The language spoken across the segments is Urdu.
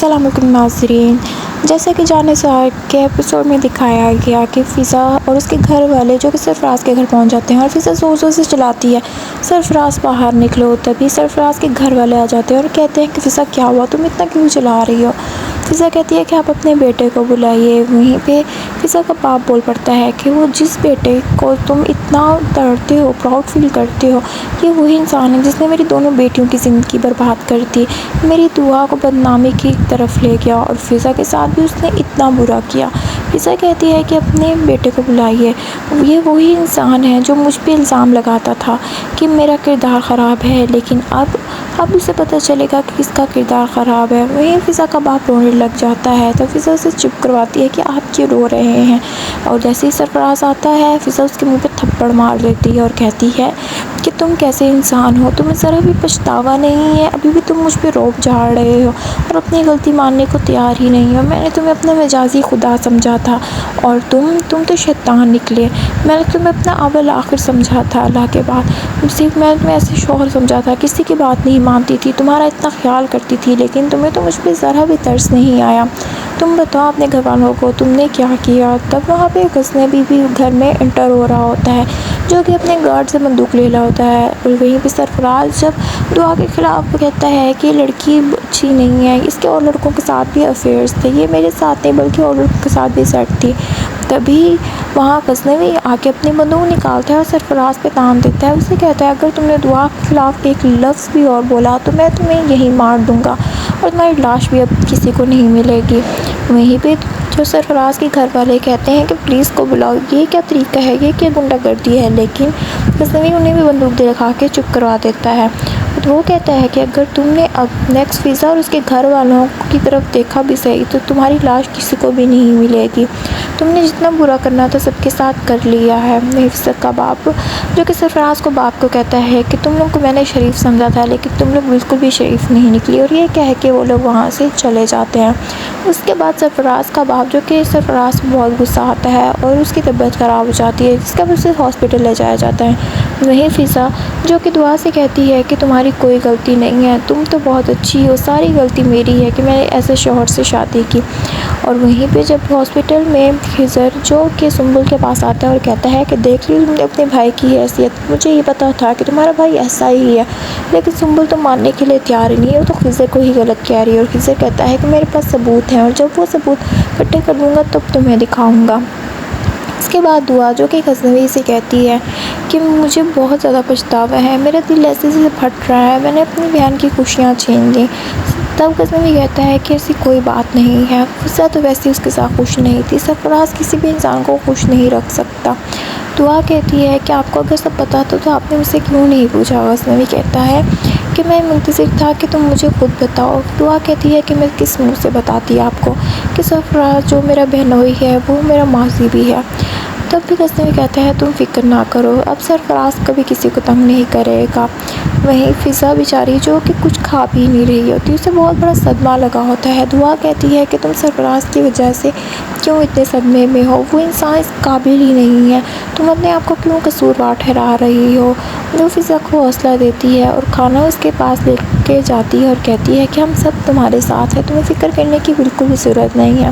السلام علیکم ناظرین، جیسا کہ جانے سار کے ایپیسوڈ میں دکھایا گیا کہ فضا اور اس کے گھر والے جو کہ سرفراز کے گھر پہنچ جاتے ہیں اور فضا زور زور سے چلاتی ہے سرفراز باہر نکلو، تبھی سرفراز کے گھر والے آ جاتے ہیں اور کہتے ہیں کہ فضا کیا ہوا، تم اتنا کیوں چلا رہی ہو؟ فضا کہتی ہے کہ آپ اپنے بیٹے کو بلائیے۔ وہیں پہ فضا کا باپ بول پڑتا ہے کہ وہ جس بیٹے کو تم اتنا ڈرتے ہو، پراؤڈ فیل کرتے ہو، یہ وہی انسان ہے جس نے میری دونوں بیٹیوں کی زندگی برباد کر دی، میری دعا کو بدنامی کی طرف لے گیا اور فضا کے ساتھ بھی اس نے اتنا برا کیا۔ فضا کہتی ہے کہ اپنے بیٹے کو بلائیے، یہ وہی انسان ہے جو مجھ پہ الزام لگاتا تھا کہ میرا کردار خراب ہے، لیکن اب اسے پتہ چلے گا کہ کس کا کردار خراب ہے۔ وہیں فضا کا باپ رونے لگ جاتا ہے تو فضا اسے چپ کرواتی ہے کہ آپ کیوں رو رہے ہیں، اور جیسے ہی سرفراز آتا ہے فضا اس کے منہ پہ تھپڑ مار دیتی ہے اور کہتی ہے کہ تم کیسے انسان ہو، تمہیں ذرا بھی پچھتاوا نہیں ہے، ابھی بھی تم مجھ پہ روب جھاڑ رہے ہو اور اپنی غلطی ماننے کو تیار ہی نہیں ہو۔ میں نے تمہیں اپنا مجازی خدا سمجھا تھا اور تم تو شیطان نکلے، میں نے تمہیں اپنا اول آخر سمجھا تھا اللہ کے بعد، صرف میں تمہیں ایسے شوہر سمجھا تھا، کسی کی بات نہیں مانتی تھی، تمہارا اتنا خیال کرتی تھی، لیکن تمہیں تو مجھ پہ ذرا بھی ترس نہیں آیا۔ تم بتاؤ اپنے گھر والوں کو تم نے کیا کیا؟ تب وہاں پہ غزنبی بھی گھر میں انٹر ہو رہا ہوتا ہے جو کہ اپنے گارڈ سے بندوق لے رہا ہوتا ہے، اور وہیں پہ سرفراز جب دعا کے خلاف کہتا ہے کہ یہ لڑکی اچھی نہیں ہے، اس کے اور لڑکوں کے ساتھ بھی افیئرس تھے، یہ میرے ساتھ نہیں بلکہ اور لڑکوں کے ساتھ بھی سیٹ تھی، تبھی وہاں غزنوی آ کے اپنی بندوق نکالتا ہے اور سرفراز پہ تان دیتا ہے، اسے کہتا ہے اگر تم نے دعا کے خلاف ایک لفظ بھی اور بولا تو میں تمہیں یہیں مار دوں گا اور تمہاری لاش بھی اب کسی کو نہیں ملے گی۔ وہیں پہ جو سرفراز کے گھر والے کہتے ہیں کہ پولیس کو بلاؤ، یہ کیا طریقہ ہے، یہ کیا غنڈہ گردی ہے، لیکن غزنوی انہیں بھی بندوق دکھا کے چپ کروا دیتا ہے۔ وہ کہتا ہے کہ اگر تم نے اب نیکسٹ فضا اور اس کے گھر والوں کی طرف دیکھا بھی صحیح تو تمہاری لاش کسی کو بھی نہیں ملے گی، تم نے جتنا برا کرنا تھا سب کے ساتھ کر لیا ہے۔ فضا کا باپ جو کہ سرفراز کو باپ کو کہتا ہے کہ تم لوگ کو میں نے شریف سمجھا تھا لیکن تم لوگ بالکل بھی شریف نہیں نکلی، اور یہ کہہ کے وہ لوگ وہاں سے چلے جاتے ہیں۔ اس کے بعد سرفراز کا باپ جو کہ سرفراز کو بہت غصہ آتا ہے اور اس کی طبیعت خراب ہو جاتی ہے جس کا وجہ سے ہاسپٹل لے جایا جاتا ہے۔ وہیں فضا جو کہ دعا سے کہتی ہے کہ تمہاری کوئی غلطی نہیں ہے، تم تو بہت اچھی ہو، ساری غلطی میری ہے کہ میں نے ایسے شوہر سے شادی کی۔ اور وہیں پہ جب ہاسپٹل میں خضر جو کہ سنبل کے پاس آتا ہے اور کہتا ہے کہ دیکھ لی تم نے اپنے بھائی کی حیثیت، مجھے یہ پتا تھا کہ تمہارا بھائی ایسا ہی ہے، لیکن سنبل تو ماننے کے لیے تیار ہی نہیں ہے، وہ تو خضر کو ہی غلط کہہ رہی ہے، اور خضر کہتا ہے کہ میرے پاس ثبوت ہیں اور جب وہ ثبوت اکٹھے کر لوں گا تب تمہیں دکھاؤں گا۔ اس کے بعد دعا جو کہ غزنوی سے کہتی ہے کہ مجھے بہت زیادہ پچھتاوا ہے، میرا دل ایسے سے پھٹ رہا ہے، میں نے اپنی بہن کی خوشیاں چھین لیں۔ تب غزنوی کہتا ہے کہ ایسی کوئی بات نہیں ہے، فضا تو ویسے اس کے ساتھ خوش نہیں تھی، سرفراز کسی بھی انسان کو خوش نہیں رکھ سکتا۔ دعا کہتی ہے کہ آپ کو اگر سب پتا تو آپ نے مجھ سے کیوں نہیں پوچھا؟ غزنوی کہتا ہے کہ میں منتظر تھا کہ تم مجھے خود بتاؤ۔ دعا کہتی ہے کہ میں کس منہ سے بتاتی آپ کو کہ سرفراز جو میرا بہنوئی ہے وہ میرا ماضی بھی ہے۔ تب بھی غزنوی کہتا ہے تم فکر نہ کرو، اب سرفراز کبھی کسی کو تنگ نہیں کرے گا۔ وہیں فضا بیچاری جو کہ کچھ کھا پی نہیں رہی ہوتی، اسے بہت بڑا صدمہ لگا ہوتا ہے۔ دعا کہتی ہے کہ تم سرفراز کی وجہ سے کیوں اتنے صدمے میں ہو، وہ انسان اس قابل ہی نہیں ہے، تم اپنے آپ کو کیوں قصوروار ٹھہرا رہی ہو۔ وہ فضا کو حوصلہ دیتی ہے اور کھانا اس کے پاس لے کے جاتی ہے اور کہتی ہے کہ ہم سب تمہارے ساتھ ہیں، تمہیں فکر کرنے کی بالکل بھی ضرورت نہیں ہے،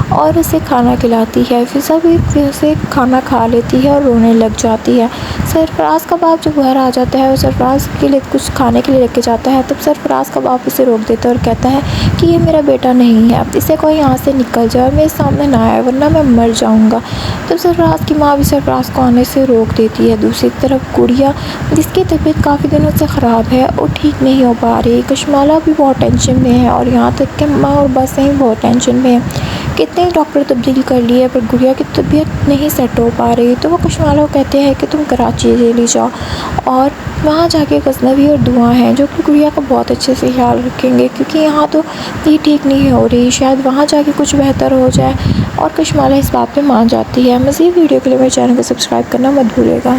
اور اسے کھانا کھلاتی ہے۔ فضا بھی اسے کھانا کھا لیتی ہے اور رونے لگ جاتی ہے۔ سرفراز کا باپ جب گھر آ جاتا ہے اور سرفراز کے لیے کچھ کھانے کے لیے لے کے جاتا ہے تب سرفراز کا باپ اسے روک دیتا ہے اور کہتا ہے کہ یہ میرا بیٹا نہیں ہے، اب اسے کوئی یہاں سے نکل جائے، میرے سامنے نہ آئے ورنہ میں مر جاؤں گا۔ تب سرفراز کی ماں بھی سرفراز کو آنے سے روک دیتی ہے۔ دوسری طرف گڑیا جس کی طبیعت کافی دنوں سے خراب ہے اور ٹھیک نہیں ہو پا رہی، کشمالہ بھی بہت ٹینشن میں ہے اور یہاں تک کہ ماں اور بسیں بہت ٹینشن میں ہیں، کتنے ڈاکٹر تبدیل کر لیے پر گڑیا کی طبیعت نہیں سیٹ ہو پا رہی، تو وہ کشمالہ کو کہتے ہیں کہ تم کراچی چلی جاؤ، اور وہاں جا کے غزنوی اور دعا ہیں جو کہ گڑیا کا بہت اچھے سے خیال رکھیں گے، کیونکہ یہاں تو یہ ٹھیک نہیں ہو رہی، شاید وہاں جا کے کچھ بہتر ہو جائے، اور کشمالہ اس بات پہ مان جاتی ہے۔ مزید ویڈیو کے لیے میرے چینل کو سبسکرائب کرنا مت بھولیے گا۔